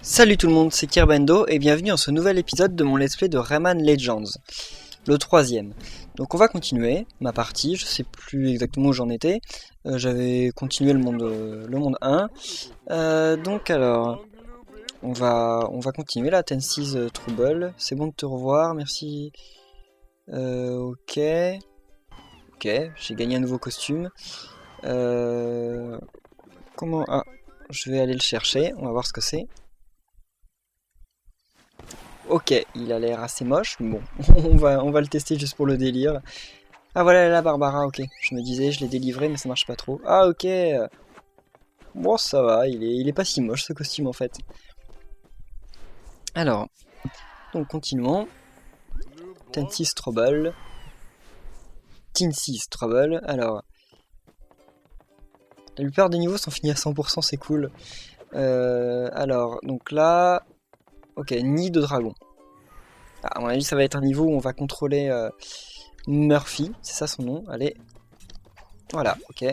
Salut tout le monde, c'est Kirbendo et bienvenue dans ce nouvel épisode de mon let's play de Rayman Legends, le troisième. Donc on va continuer ma partie, je sais plus exactement où j'en étais, j'avais continué le monde 1. Donc alors, on va continuer là, Tensee's Trouble, c'est bon de te revoir, merci. Ok, j'ai gagné un nouveau costume. Comment... Ah, je vais aller le chercher, on va voir ce que c'est. Ok, il a l'air assez moche, mais bon, on va le tester juste pour le délire. Ah voilà la Barbara, ok. Je me disais, je l'ai délivré, mais ça marche pas trop. Ah ok. Bon, ça va, il est pas si moche ce costume en fait. Alors, donc continuons. Tensee's Trouble. Tensee's Trouble. Alors, la plupart des niveaux sont finis à 100%, c'est cool. Alors, donc là... Ok, nid de dragon. Ah, à mon avis, ça va être un niveau où on va contrôler Murphy, c'est ça son nom. Allez, voilà, ok.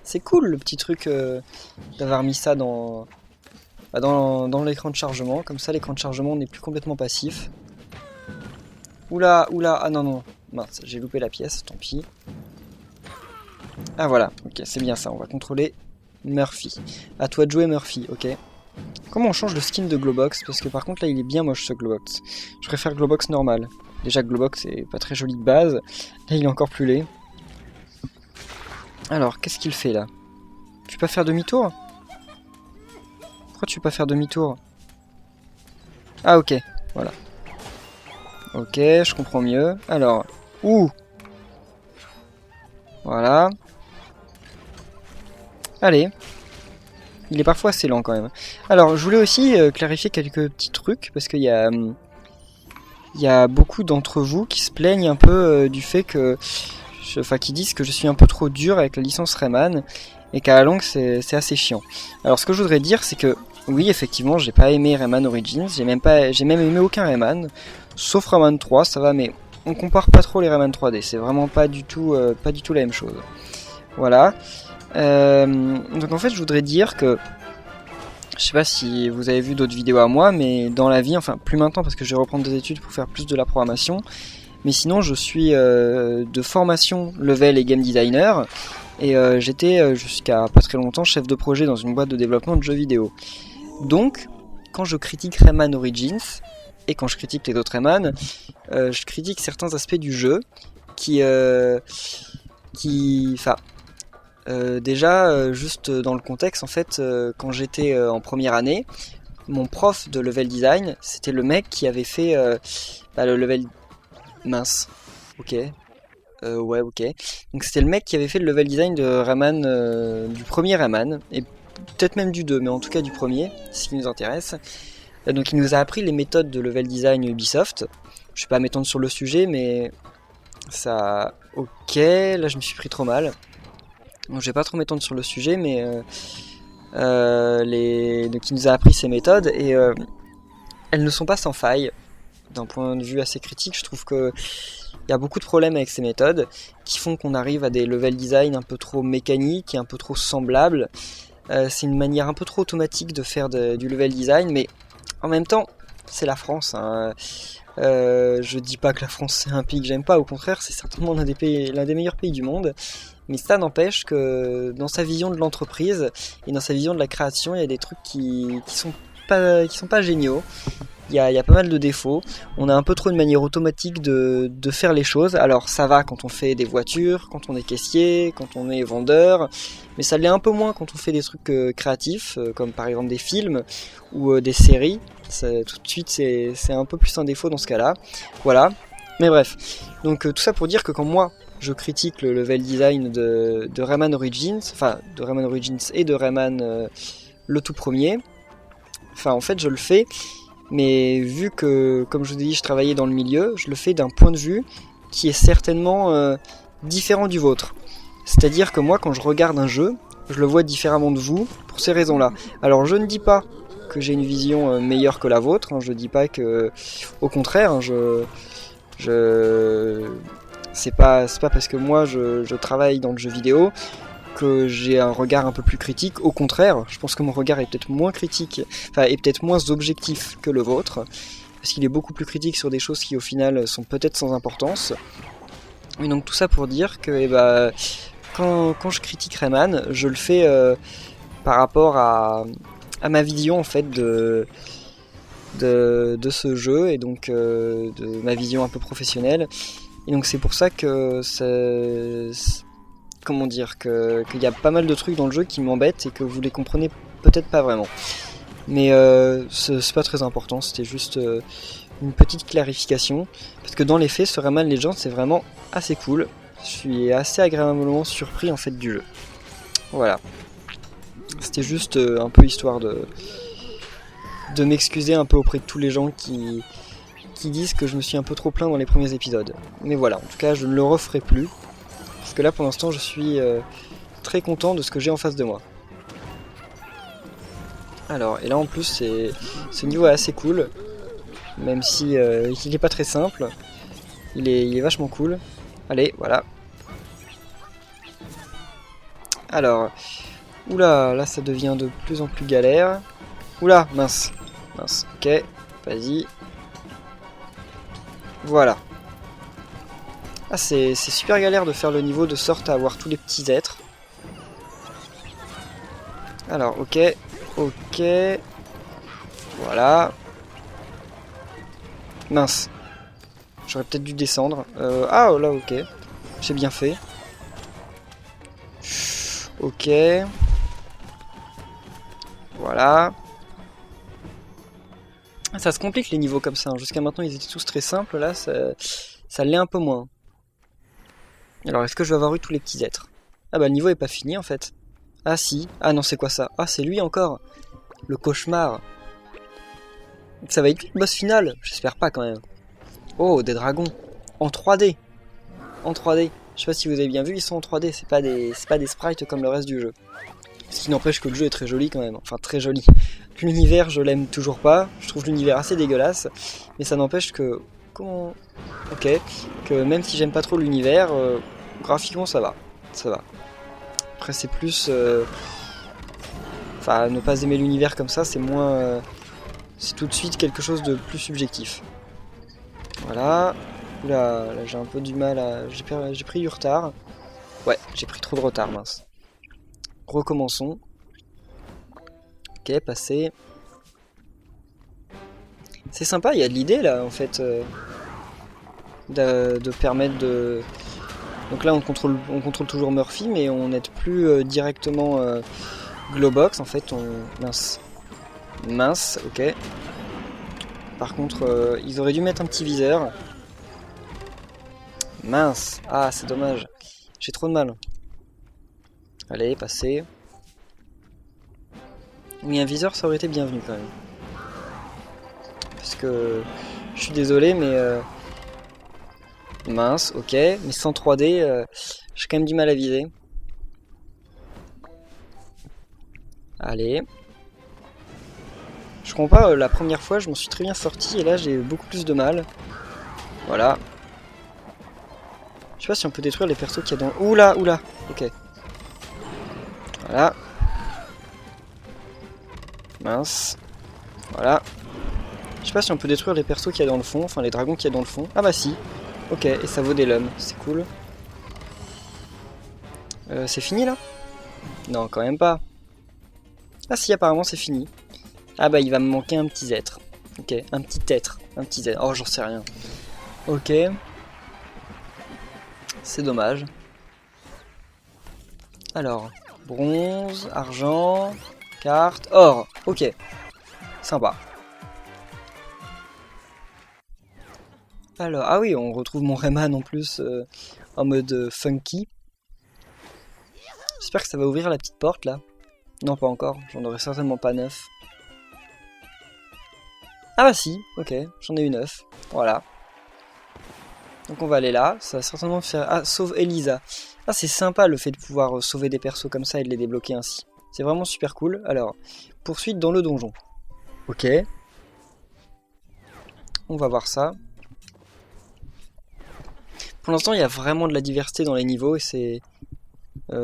C'est cool le petit truc d'avoir mis ça dans l'écran de chargement. Comme ça, l'écran de chargement n'est plus complètement passif. Oula, ah non, mince, j'ai loupé la pièce, tant pis. Ah voilà, ok, c'est bien ça, on va contrôler Murphy. À toi de jouer Murphy, ok. Comment on change le skin de Globox? Parce que par contre là il est bien moche ce Globox. Je préfère Globox normal. Déjà Globox c'est pas très joli de base. Là il est encore plus laid. Alors qu'est-ce qu'il fait là? Tu peux pas faire demi-tour? Pourquoi tu peux pas faire demi-tour? Ah ok, voilà. Ok, je comprends mieux. Alors, ouh! Voilà. Allez. Il est parfois assez lent quand même. Alors, je voulais aussi clarifier quelques petits trucs, parce qu'il y a beaucoup d'entre vous qui se plaignent un peu du fait que... Enfin, qui disent que je suis un peu trop dur avec la licence Rayman, et qu'à la longue, c'est assez chiant. Alors, ce que je voudrais dire, c'est que, oui, effectivement, j'ai pas aimé Rayman Origins, j'ai même aimé aucun Rayman, sauf Rayman 3, ça va, mais on compare pas trop les Rayman 3D, c'est vraiment pas du tout la même chose. Voilà. Donc en fait je voudrais dire que je sais pas si vous avez vu d'autres vidéos à moi, mais dans la vie, enfin plus maintenant parce que je vais reprendre des études pour faire plus de la programmation, mais sinon je suis de formation level et game designer, et j'étais jusqu'à pas très longtemps chef de projet dans une boîte de développement de jeux vidéo. Donc quand je critique Rayman Origins et quand je critique les autres Rayman, je critique certains aspects du jeu déjà, juste dans le contexte, en fait, quand j'étais en première année, mon prof de level design, c'était le mec qui avait fait le level... Mince, ok, ouais, ok. Donc c'était le mec qui avait fait le level design de Rayman, du premier Rayman, et peut-être même du 2, mais en tout cas du premier, c'est ce qui nous intéresse. Donc il nous a appris les méthodes de level design Ubisoft. Je vais pas m'étendre sur le sujet, mais ça... Ok, là je me suis pris trop mal. Donc je vais pas trop m'étendre sur le sujet, mais donc il nous a appris ces méthodes et elles ne sont pas sans faille. D'un point de vue assez critique, je trouve que il y a beaucoup de problèmes avec ces méthodes qui font qu'on arrive à des level design un peu trop mécaniques et un peu trop semblables. C'est une manière un peu trop automatique de faire du level design, mais en même temps, c'est la France. Hein. Je dis pas que la France c'est un pays que j'aime pas, au contraire, c'est certainement l'un des meilleurs pays du monde. Mais ça n'empêche que dans sa vision de l'entreprise et dans sa vision de la création, il y a des trucs qui sont pas géniaux. Il y a pas mal de défauts. On a un peu trop une manière automatique de faire les choses. Alors ça va quand on fait des voitures, quand on est caissier, quand on est vendeur, mais ça l'est un peu moins quand on fait des trucs créatifs, comme par exemple des films ou des séries. Tout de suite c'est un peu plus un défaut dans ce cas-là. Voilà. Mais bref. Donc tout ça pour dire que quand moi je critique le level design de Rayman Origins, enfin de Rayman Origins et de Rayman le tout premier, enfin en fait je le fais, mais vu que, comme je vous ai dit, je travaillais dans le milieu, je le fais d'un point de vue qui est certainement différent du vôtre. C'est-à-dire que moi quand je regarde un jeu, je le vois différemment de vous pour ces raisons-là. Alors je ne dis pas que j'ai une vision meilleure que la vôtre, hein, je dis pas que... Au contraire, hein, c'est pas parce que moi je travaille dans le jeu vidéo que j'ai un regard un peu plus critique. Au contraire, je pense que mon regard est peut-être moins critique, enfin est peut-être moins objectif que le vôtre, parce qu'il est beaucoup plus critique sur des choses qui au final sont peut-être sans importance. Et donc tout ça pour dire que quand je critique Rayman, je le fais par rapport à ma vision en fait de ce jeu, et donc de ma vision un peu professionnelle. Et donc c'est pour ça que comment dire, qu'il y a pas mal de trucs dans le jeu qui m'embêtent et que vous les comprenez peut-être pas vraiment. Mais c'est pas très important, c'était juste une petite clarification. Parce que dans les faits, ce Rayman Legends c'est vraiment assez cool. Je suis assez agréablement surpris en fait du jeu. Voilà. C'était juste un peu histoire de m'excuser un peu auprès de tous les gens qui disent que je me suis un peu trop plaint dans les premiers épisodes. Mais voilà, en tout cas je ne le referai plus. Parce que là pour l'instant je suis très content de ce que j'ai en face de moi. Alors, et là en plus ce niveau est assez cool. Même si il n'est pas très simple. Il est vachement cool. Allez, voilà. Alors, oula, là ça devient de plus en plus galère. Oula, mince. Mince, ok, vas-y. Voilà. Ah, c'est super galère de faire le niveau de sorte à avoir tous les petits êtres. Alors, ok, ok. Voilà. Mince. J'aurais peut-être dû descendre. Ah, là, ok. J'ai bien fait. Ok. Voilà. Ça se complique les niveaux comme ça. Jusqu'à maintenant, ils étaient tous très simples. Là, ça l'est un peu moins. Alors, est-ce que je vais avoir eu tous les petits êtres? Ah bah, le niveau est pas fini, en fait. Ah si. Ah non, c'est quoi ça? Ah, c'est lui encore. Le cauchemar. Ça va être le boss final. J'espère pas, quand même. Oh, des dragons. En 3D. En 3D. Je sais pas si vous avez bien vu, ils sont en 3D. C'est pas des sprites comme le reste du jeu. Ce qui n'empêche que le jeu est très joli, quand même. Enfin, très joli. L'univers, je l'aime toujours pas. Je trouve l'univers assez dégueulasse. Mais ça n'empêche que... Comment... Ok. Que même si j'aime pas trop l'univers, graphiquement, ça va. Ça va. Après, c'est plus... Enfin, ne pas aimer l'univers comme ça, c'est moins... c'est tout de suite quelque chose de plus subjectif. Voilà. Oula, là j'ai un peu du mal à... J'ai pris du retard. Ouais, j'ai pris trop de retard, mince. Recommençons. Ok, passé. C'est sympa, il y a de l'idée là, en fait. De permettre de... Donc là, on contrôle toujours Murphy, mais on n'aide plus directement Globox. En fait, on... Mince. Mince, ok. Par contre, ils auraient dû mettre un petit viseur. Mince. Ah, c'est dommage. J'ai trop de mal. Allez, passez. Oui, un viseur, ça aurait été bienvenu quand même. Parce que... Je suis désolé, mais... Mince, ok. Mais sans 3D, j'ai quand même du mal à viser. Allez. Je comprends pas, la première fois, je m'en suis très bien sorti, et là, j'ai beaucoup plus de mal. Voilà. Je sais pas si on peut détruire les persos qu'il y a dans... Oula, oula. Ok. Voilà. Mince. Voilà. Je sais pas si on peut détruire les persos qu'il y a dans le fond, enfin les dragons qu'il y a dans le fond. Ah bah si. Ok, et ça vaut des lums, c'est cool. C'est fini là? Non, quand même pas. Ah si, apparemment c'est fini. Ah bah il va me manquer un petit être. Ok, un petit être. Un petit être. Oh, j'en sais rien. Ok. C'est dommage. Alors, bronze, argent, carte, or. Ok. Sympa. Alors, ah oui, on retrouve mon Rayman en plus en mode funky. J'espère que ça va ouvrir la petite porte là. Non, pas encore, j'en aurai certainement pas 9. Ah bah si, ok, j'en ai eu 9. Voilà. Donc on va aller là, ça va certainement faire... Ah, sauve Elisa. Ah, c'est sympa le fait de pouvoir sauver des persos comme ça et de les débloquer ainsi. C'est vraiment super cool. Alors, poursuite dans le donjon. Ok. On va voir ça. Pour l'instant, il y a vraiment de la diversité dans les niveaux et c'est...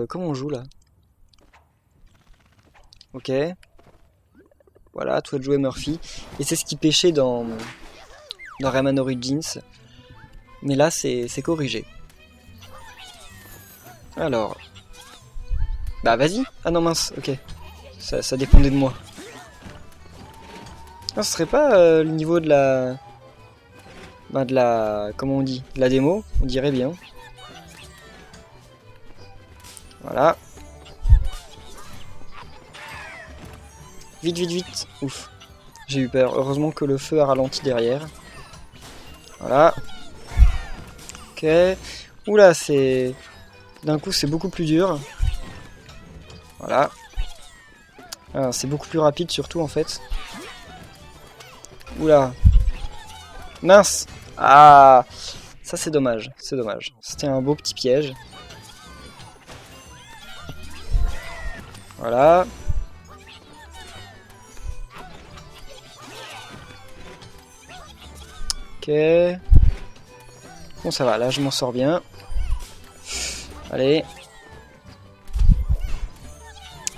comment on joue là? Ok. Voilà, toi de jouer Murphy. Et c'est ce qui pêchait dans Rayman Origins. Mais là, c'est corrigé. Alors. Bah vas-y. Ah non mince, ok. Ça dépendait de moi. Ah, ce serait pas le niveau de la... Bah de la... Comment on dit? De la démo, on dirait bien. Voilà. Vite, vite, vite. Ouf. J'ai eu peur. Heureusement que le feu a ralenti derrière. Voilà. Ok. Oula, c'est... D'un coup, c'est beaucoup plus dur. Voilà. C'est beaucoup plus rapide surtout en fait. Oula. Mince. Ah. Ça c'est dommage. C'est dommage. C'était un beau petit piège. Voilà. Ok. Bon ça va, là je m'en sors bien. Allez.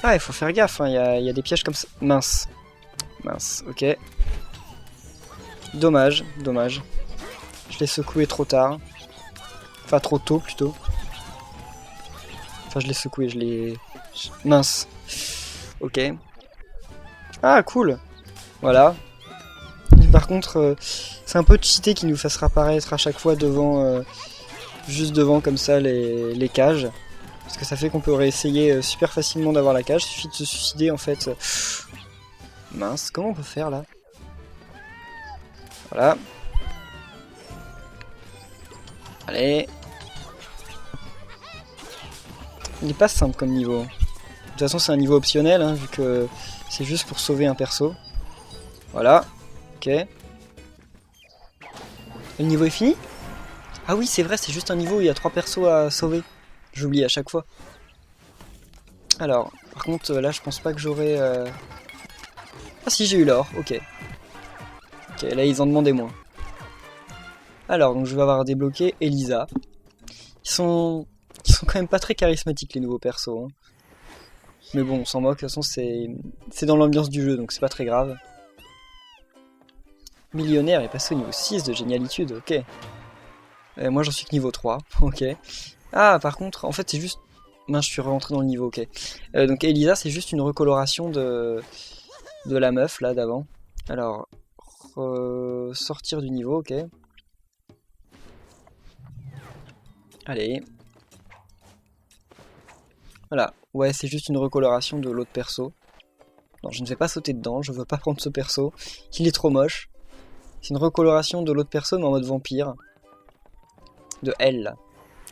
Ah il faut faire gaffe, hein. Il y a des pièges comme ça. Mince. Mince, ok. Dommage, dommage. Je l'ai secoué trop tard. Enfin trop tôt plutôt. Enfin je l'ai secoué, je l'ai... Mince. Ok. Ah cool. Voilà. Par contre, c'est un peu cheaté qui nous fasse apparaître à chaque fois devant, juste devant comme ça les cages. Parce que ça fait qu'on peut réessayer super facilement d'avoir la cage. Il suffit de se suicider en fait. Mince, comment on peut faire là? Voilà. Allez. Il est pas simple comme niveau. De toute façon c'est un niveau optionnel, hein, vu que c'est juste pour sauver un perso. Voilà. Ok. Le niveau est fini? Ah oui, c'est vrai, c'est juste un niveau où il y a 3 persos à sauver. J'oublie à chaque fois. Alors, par contre, là, je pense pas que j'aurai... Ah si, j'ai eu l'or, ok. Ok, là, ils en demandaient moins. Alors, donc je vais avoir débloqué Elisa. Ils sont quand même pas très charismatiques, les nouveaux persos. Hein. Mais bon, on s'en moque, de toute façon, c'est dans l'ambiance du jeu, donc c'est pas très grave. Millionnaire est passé au niveau 6 de génialitude, ok. Moi, j'en suis que niveau 3, ok. Ah, par contre, en fait, c'est juste... Mince, je suis rentré dans le niveau, ok. Donc Elisa, c'est juste une recoloration de la meuf, là, d'avant. Alors, sortir du niveau, ok. Allez. Voilà, ouais, c'est juste une recoloration de l'autre perso. Non, je ne vais pas sauter dedans, je veux pas prendre ce perso. Il est trop moche. C'est une recoloration de l'autre perso, mais en mode vampire. De elle, là.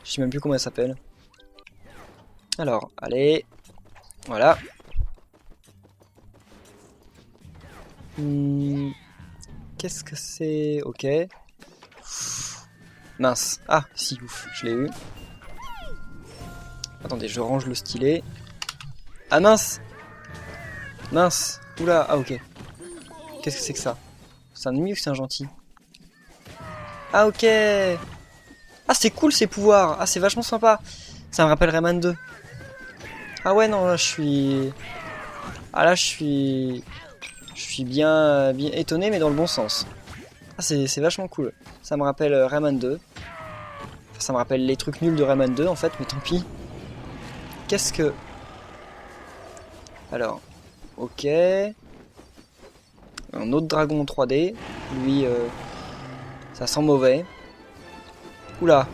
Je sais même plus comment elle s'appelle. Alors, allez. Voilà. Qu'est-ce que c'est? Ok. Mince. Ah, si, ouf, je l'ai eu. Attendez, je range le stylet. Ah mince! Mince! Oula, ah ok. Qu'est-ce que c'est que ça? C'est un ennemi ou c'est un gentil? Ah ok! Ah c'est cool ces pouvoirs! Ah c'est vachement sympa! Ça me rappelle Rayman 2. Ah ouais non, là je suis... Ah là je suis bien étonné mais dans le bon sens. Ah c'est vachement cool. Ça me rappelle Rayman 2. Enfin, ça me rappelle les trucs nuls de Rayman 2 en fait, mais tant pis. Qu'est-ce que... Alors, ok. Un autre dragon en 3D. Lui, ça sent mauvais. Oula.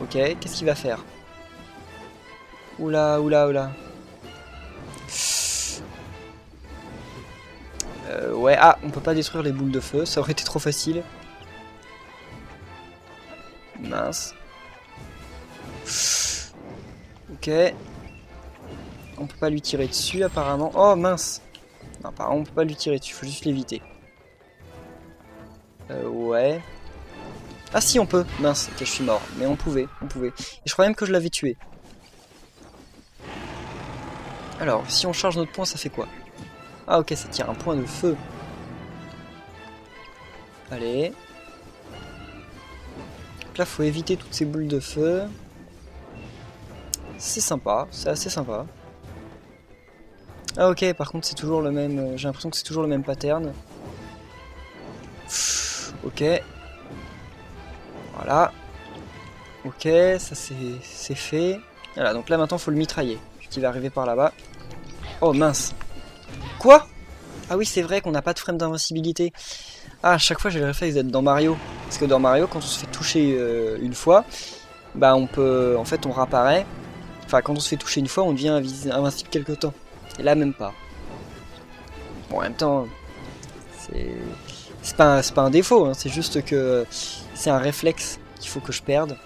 Ok, qu'est-ce qu'il va faire? Oula, oula, oula. Ouais, ah, on peut pas détruire les boules de feu, ça aurait été trop facile. Mince. Ok. On peut pas lui tirer dessus apparemment. Oh mince. Non, apparemment on peut pas lui tirer dessus, faut juste l'éviter. Ouais. Ah si on peut. Mince, ok je suis mort. Mais on pouvait. Et je crois même que je l'avais tué. Alors, si on charge notre point, ça fait quoi? Ah ok, ça tire un point de feu. Allez. Donc là, faut éviter toutes ces boules de feu. C'est sympa, c'est assez sympa. Ah ok, par contre c'est toujours le même... j'ai l'impression que c'est toujours le même pattern. Ok. Voilà. Ok, ça c'est fait. Voilà, donc là maintenant faut le mitrailler. Qui va arriver par là-bas. Oh mince. Quoi? Ah oui, c'est vrai qu'on n'a pas de frame d'invincibilité. Ah, à chaque fois j'ai le réflexe d'être dans Mario. Parce que dans Mario, quand on se fait toucher une fois, bah on peut... En fait, on réapparaît. Enfin, quand on se fait toucher une fois, on devient invincible quelque temps. Et là, même pas. Bon, en même temps, c'est pas un défaut, hein, c'est juste que c'est un réflexe qu'il faut que je perde.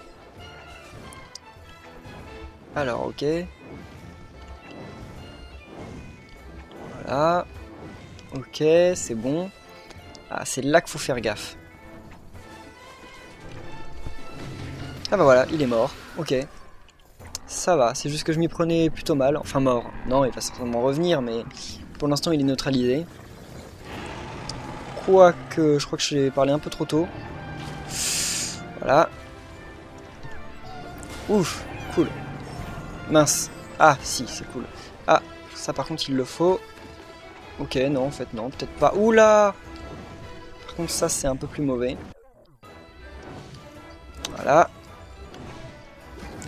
Alors, ok. Voilà. Ok, c'est bon. Ah, c'est là qu'il faut faire gaffe. Ah bah voilà, il est mort. Ok. Ça va, c'est juste que je m'y prenais plutôt mal. Enfin mort. Non, il va certainement revenir, mais pour l'instant il est neutralisé. Quoique, je crois que j'ai parlé un peu trop tôt. Voilà. Ouf, cool. Mince. Ah, si, c'est cool. Ah, ça par contre il le faut. Ok, non, en fait non, peut-être pas. Oula! Par contre ça c'est un peu plus mauvais. Voilà.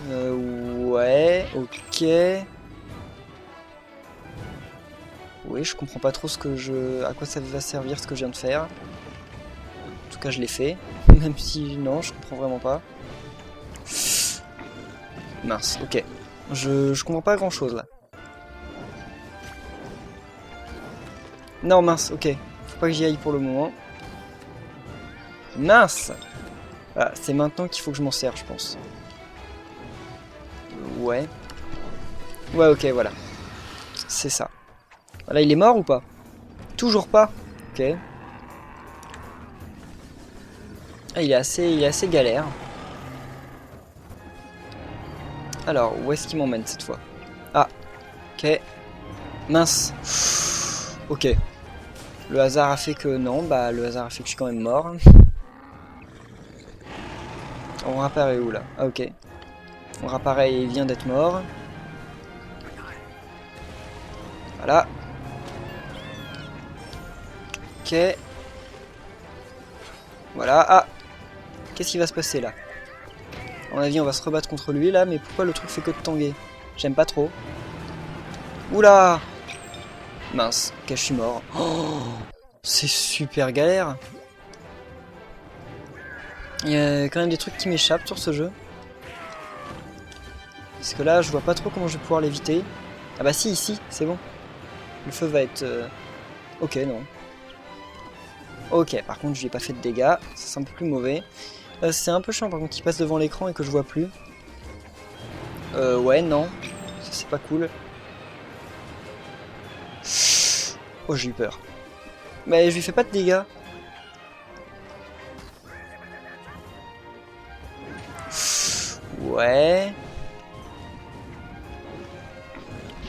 Ouais, ok. Oui, je comprends pas trop à quoi ça va servir ce que je viens de faire. En tout cas, je l'ai fait. Même si, non, je comprends vraiment pas. Mince, ok. Je comprends pas grand chose là. Non, mince, ok. Faut pas que j'y aille pour le moment. Mince! Voilà, c'est maintenant qu'il faut que je m'en sers, je pense. Ouais. Ouais, ok, voilà. C'est ça. Là, il est mort ou pas? Toujours pas. Ok. Ah, il est assez galère. Alors, où est-ce qu'il m'emmène cette fois? Ah, ok. Mince. Ok. Le hasard a fait que non, bah le hasard a fait que je suis quand même mort. On réapparaît où là? Ah ok. On réapparaît et il vient d'être mort. Voilà. Ok. Voilà. Ah! Qu'est-ce qui va se passer là? À mon avis, on va se rebattre contre lui là, mais pourquoi le truc fait que de tanguer? J'aime pas trop. Oula! Mince, ok, je suis mort. Oh, c'est super galère. Il y a quand même des trucs qui m'échappent sur ce jeu. Parce que là, je vois pas trop comment je vais pouvoir l'éviter. Ah bah si, ici, c'est bon. Le feu va être... Ok, non. Ok, par contre, je lui ai pas fait de dégâts. Ça, c'est un peu plus mauvais. C'est un peu chiant, par contre, qu'il passe devant l'écran et que je vois plus. Ouais, non. Ça, c'est pas cool. Oh, j'ai eu peur. Mais je lui fais pas de dégâts. Ouais.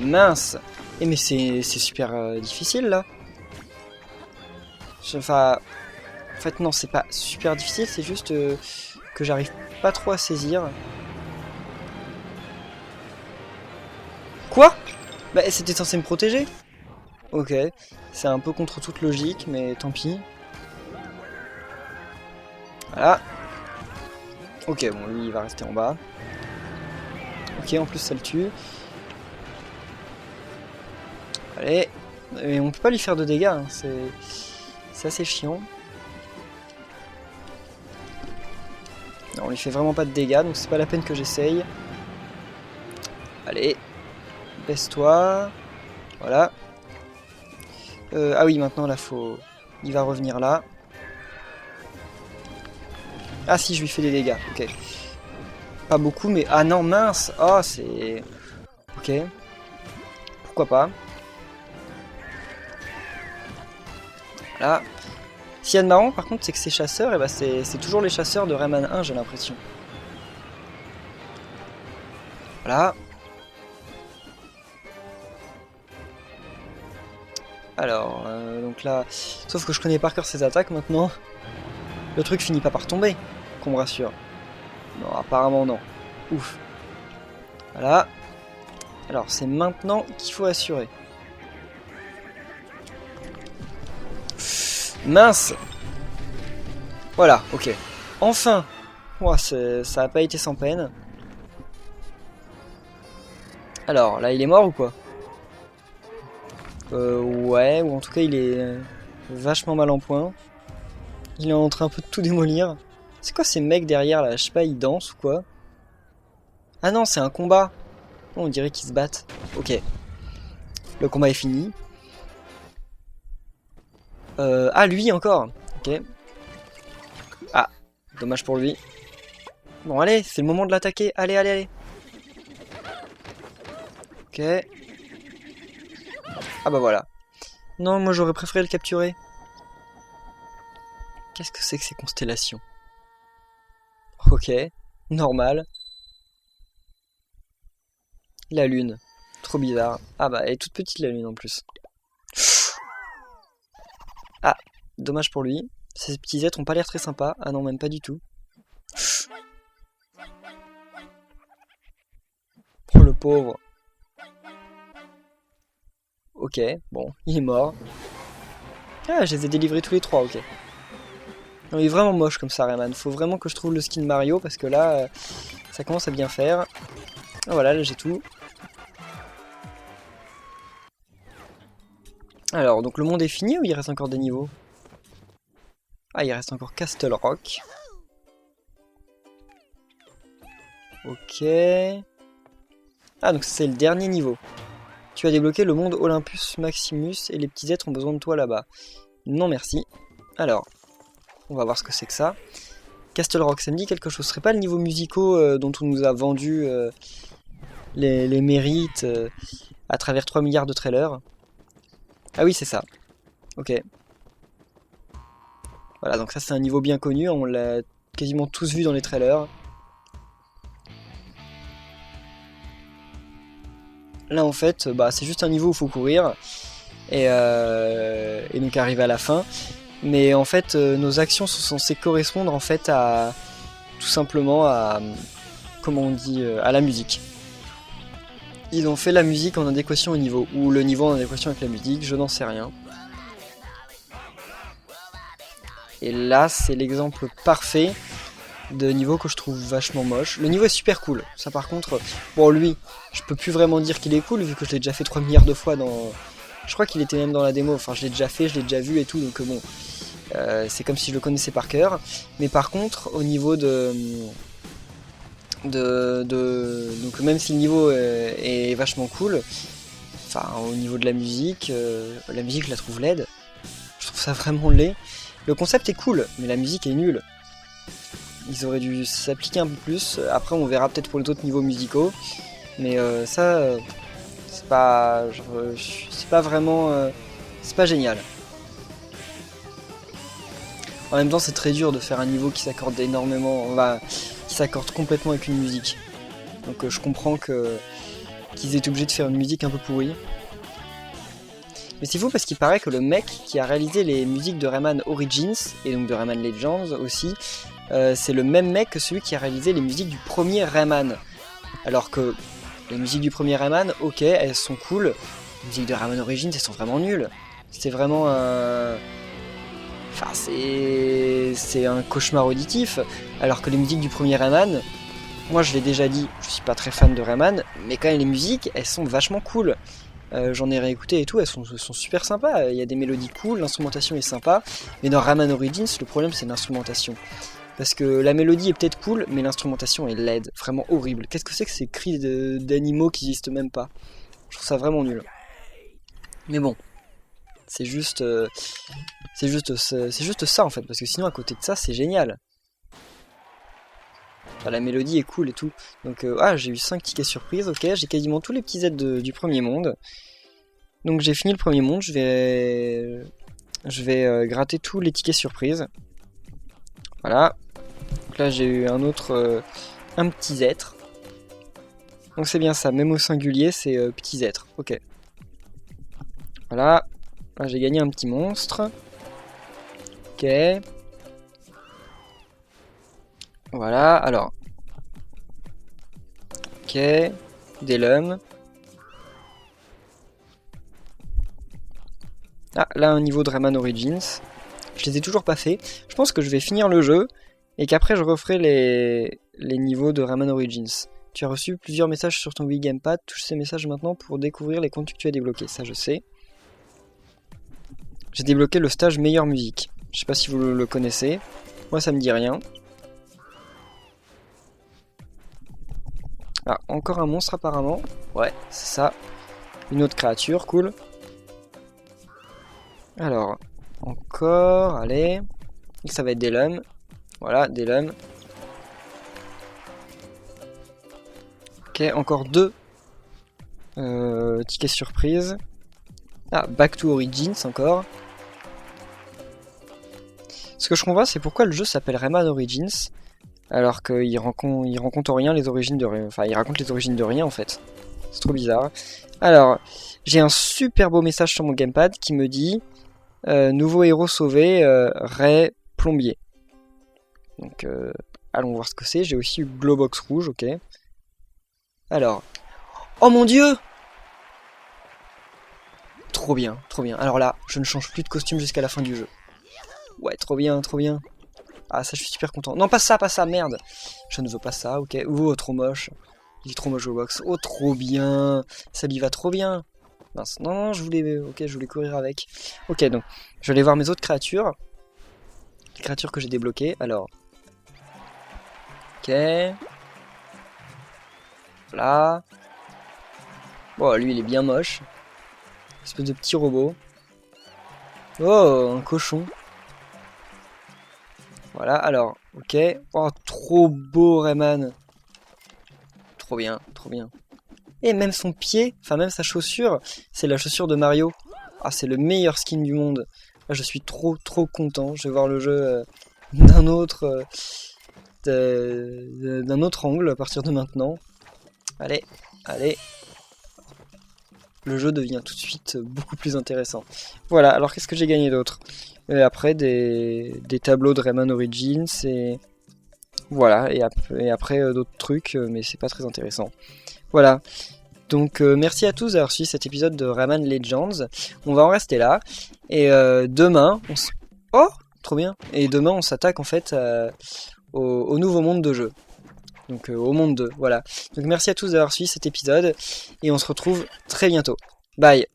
Mince. Eh mais c'est super difficile là. Enfin, en fait non, c'est pas super difficile, c'est juste que j'arrive pas trop à saisir. Quoi? Bah c'était censé me protéger. Ok, c'est un peu contre toute logique, mais tant pis. Voilà. Ok, bon lui il va rester en bas. Ok, en plus ça le tue. Allez. Mais on peut pas lui faire de dégâts, hein. C'est assez chiant. Non, on lui fait vraiment pas de dégâts, donc c'est pas la peine que j'essaye. Allez. Baisse-toi. Voilà. Ah oui, maintenant là faut... Il va revenir là. Ah si, je lui fais des dégâts, ok. Pas beaucoup, mais... Ah non, mince. Oh, c'est... Ok. Pourquoi pas. Voilà. Ce qu'il y a de marrant, par contre, c'est que ces chasseurs, eh ben, c'est toujours les chasseurs de Rayman 1, j'ai l'impression. Voilà. Alors, donc là... Sauf que je connais par cœur ses attaques, maintenant. Le truc finit pas par tomber, qu'on me rassure. Non, apparemment non. Ouf. Voilà. Alors, c'est maintenant qu'il faut assurer. Mince. Voilà, ok. Enfin. Ouah, ça a pas été sans peine. Alors, là, il est mort ou quoi? Ouais, ou en tout cas, il est vachement mal en point. Il est en train un peu de tout démolir. C'est quoi ces mecs derrière, là? Je sais pas, ils dansent ou quoi? Ah non, c'est un combat. Oh, on dirait qu'ils se battent. Ok. Le combat est fini. Ah, lui encore. Ok. Ah, dommage pour lui. Bon, allez, c'est le moment de l'attaquer. Allez, allez, allez. Ok. Ah bah voilà. Non, moi j'aurais préféré le capturer. Qu'est-ce que c'est que ces constellations? Ok. Normal. La lune. Trop bizarre. Ah bah, elle est toute petite la lune en plus. Ah, dommage pour lui. Ces petits êtres ont pas l'air très sympas. Ah non, même pas du tout. Oh le pauvre. Ok, bon, il est mort. Ah, je les ai délivrés tous les trois, ok. Non, il est vraiment moche comme ça, Rayman. Faut vraiment que je trouve le skin Mario parce que là, ça commence à bien faire. Ah voilà, là j'ai tout. Alors, donc le monde est fini ou il reste encore des niveaux? Ah, il reste encore Castle Rock. Ok. Ah, donc c'est le dernier niveau. Tu as débloqué le monde Olympus Maximus et les petits êtres ont besoin de toi là-bas. Non merci. Alors, on va voir ce que c'est que ça. Castle Rock, ça me dit quelque chose. Ce serait pas le niveau musicaux dont on nous a vendu les mérites à travers 3 milliards de trailers? Ah oui, c'est ça. Ok. Voilà, donc ça c'est un niveau bien connu, on l'a quasiment tous vu dans les trailers. Là en fait, bah, c'est juste un niveau où il faut courir et donc arriver à la fin. Mais en fait, nos actions sont censées correspondre en fait à tout simplement à comment on dit à la musique. Ils ont fait la musique en adéquation au niveau ou le niveau en adéquation avec la musique, je n'en sais rien. Et là, c'est l'exemple parfait de niveau que je trouve vachement moche. Le niveau est super cool. Ça par contre, bon lui, je peux plus vraiment dire qu'il est cool vu que je l'ai déjà fait 3 milliards de fois dans... Je crois qu'il était même dans la démo, enfin je l'ai déjà fait, je l'ai déjà vu et tout, donc bon, c'est comme si je le connaissais par cœur. Mais par contre, au niveau donc même si le niveau est vachement cool, enfin au niveau de la musique je la trouve laide. Je trouve ça vraiment laid. Le concept est cool, mais la musique est nulle. Ils auraient dû s'appliquer un peu plus. Après, on verra peut-être pour les autres niveaux musicaux. Mais c'est pas, c'est pas vraiment, c'est pas génial. En même temps, c'est très dur de faire un niveau qui s'accorde énormément, qui s'accorde complètement avec une musique. Donc, je comprends qu'ils aient obligé de faire une musique un peu pourrie. Mais c'est fou parce qu'il paraît que le mec qui a réalisé les musiques de Rayman Origins et donc de Rayman Legends aussi, c'est le même mec que celui qui a réalisé les musiques du premier Rayman. Alors que les musiques du premier Rayman, ok, elles sont cool. Les musiques de Rayman Origins, elles sont vraiment nulles. C'est vraiment un... Enfin, c'est un cauchemar auditif. Alors que les musiques du premier Rayman, moi je l'ai déjà dit, je suis pas très fan de Rayman, mais quand même les musiques, elles sont vachement cool. J'en ai réécouté et tout, elles sont super sympas. Il y a des mélodies cool, l'instrumentation est sympa. Mais dans Rayman Origins, le problème c'est l'instrumentation. Parce que la mélodie est peut-être cool, mais l'instrumentation est laide, vraiment horrible. Qu'est-ce que c'est que ces cris d'animaux qui n'existent même pas? Je trouve ça vraiment nul. Mais bon, c'est juste ça en fait, parce que sinon à côté de ça, c'est génial. Enfin, la mélodie est cool et tout. Donc j'ai eu 5 tickets surprises, ok, j'ai quasiment tous les petits aides du premier monde. Donc j'ai fini le premier monde, je vais gratter tous les tickets surprises. Voilà. Donc là j'ai eu un autre, un petit être. Donc c'est bien ça, même au singulier c'est petits êtres, ok. Voilà, là j'ai gagné un petit monstre. Ok. Voilà, alors. Ok, des lums. Ah, là un niveau de Rayman Origins. Je les ai toujours pas fait. Je pense que je vais finir le jeu et qu'après je referai les niveaux de Rayman Origins. Tu as reçu plusieurs messages sur ton Wii Gamepad. Touche ces messages maintenant pour découvrir les comptes que tu as débloqués. Ça, je sais. J'ai débloqué le stage meilleure musique. Je sais pas si vous le connaissez. Moi, ça me dit rien. Ah, encore un monstre apparemment. Ouais, c'est ça. Une autre créature, cool. Alors, encore, allez. Ça va être des lames. Voilà, des lames. Ok, encore 2 tickets surprise. Ah, Back to Origins encore. Ce que je comprends, c'est pourquoi le jeu s'appelle Rayman Origins, alors qu'il raconte rien les origines de rien. Enfin, il raconte les origines de rien en fait. C'est trop bizarre. Alors, j'ai un super beau message sur mon gamepad qui me dit nouveau héros sauvé, Ray Plombier. Donc, allons voir ce que c'est. J'ai aussi eu Glowbox rouge, ok. Alors, oh mon dieu! Trop bien, trop bien. Alors là, je ne change plus de costume jusqu'à la fin du jeu. Ouais, trop bien, trop bien. Ah, ça, je suis super content. Non, pas ça, merde. Je ne veux pas ça, ok. Oh, trop moche. Il est trop moche au box. Oh, trop bien. Ça lui va trop bien. Mince. Non, je voulais courir avec. Ok, donc, je vais aller voir mes autres créatures. Les créatures que j'ai débloquées. Alors. Ok. Voilà. Bon, lui, il est bien moche. Espèce de petit robot. Oh, un cochon. Voilà, alors, ok. Oh, trop beau, Rayman. Trop bien, trop bien. Et même son pied, enfin même sa chaussure, c'est la chaussure de Mario. Ah, c'est le meilleur skin du monde. Là, je suis trop content. Je vais voir le jeu d'un autre angle à partir de maintenant. Allez, allez. Le jeu devient tout de suite beaucoup plus intéressant. Voilà, alors qu'est-ce que j'ai gagné d'autre? Après, des tableaux de Rayman Origins et... Voilà, et après d'autres trucs, mais c'est pas très intéressant. Voilà, donc merci à tous d'avoir suivi cet épisode de Rayman Legends. On va en rester là, et demain, oh, trop bien. Et demain, on s'attaque en fait au nouveau monde de jeu. Donc au monde 2, voilà. Donc merci à tous d'avoir suivi cet épisode, et on se retrouve très bientôt. Bye.